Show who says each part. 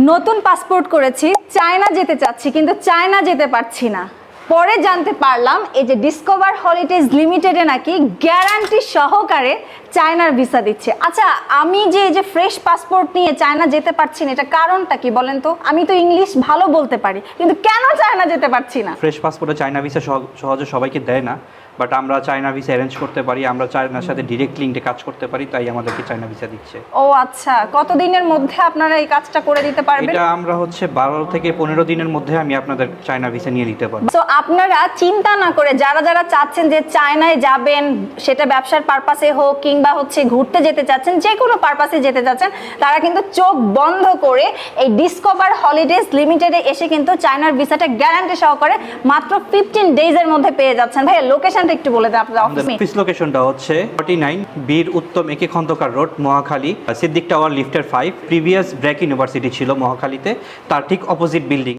Speaker 1: নতুন পাসপোর্ট করেছি, চায়না যেতে চাচ্ছি কিন্তু চায়না যেতে পারছি না। পরে জানতে পারলাম এই যে ডিসকভার হলিডেজ লিমিটেডে নাকি গ্যারান্টি সহকারে চায়নার ভিসা দিচ্ছে। আচ্ছা, আমি যে এই যে ফ্রেশ পাসপোর্ট নিয়ে চায়না যেতে পারছি না, এটা কারণটা কি বলেন তো? আমি তো ইংলিশ ভালো বলতে পারি, কিন্তু কেন চায়না যেতে পারছি না?
Speaker 2: ফ্রেশ পাসপোর্টে চায়না ভিসা সহজে সবাইকে দেয় না, বাট আমরা চায়না ভিসা অ্যারেঞ্জ করতে পারি, আমরা চায়নার সাথে ডিরেক্ট লিঙ্কে কাজ করতে পারি, তাই আমাদেরকে চায়না ভিসা দিচ্ছে।
Speaker 1: ও আচ্ছা, কতদিনের মধ্যে আপনারা এই কাজটা করে দিতে পারবেন?
Speaker 2: এটা আমরা 12 থেকে 15 দিনের মধ্যে আমি আপনাদের চায়না ভিসা নিয়ে দিতে পারবো।
Speaker 1: তো আপনারা চিন্তা না করে যারা যারা চাচ্ছেন যে চায়নায় যাবেন, সেটা ব্যবসার পারপাসে হোক কিংবা ঘুরতে যেতে চাচ্ছেন, যে কোনো পারপাসে যেতে চাচ্ছেন, তারা কিন্তু চোখ বন্ধ করে এই ডিসকভার হলিডেজ লিমিটেডে এসে কিন্তু চায়নার ভিসাটা গ্যারান্টি সহকারে মাত্র 15 ডেজের মধ্যে পেয়ে যাচ্ছেন। ভাইয়া লোকেশনটা একটু বলে দেন আপনাদের অফিসে।
Speaker 2: অফিস লোকেশনটা হচ্ছে 49 বীর উত্তম একে খন্দকার রোড, মহাখালী, সিদ্দিক টাওয়ার লিফটের 5। প্রিভিয়াস ব্র্যাক ইউনিভার্সিটি ছিল মহাখালীতে, তার ঠিক অপোজিট বিল্ডিং।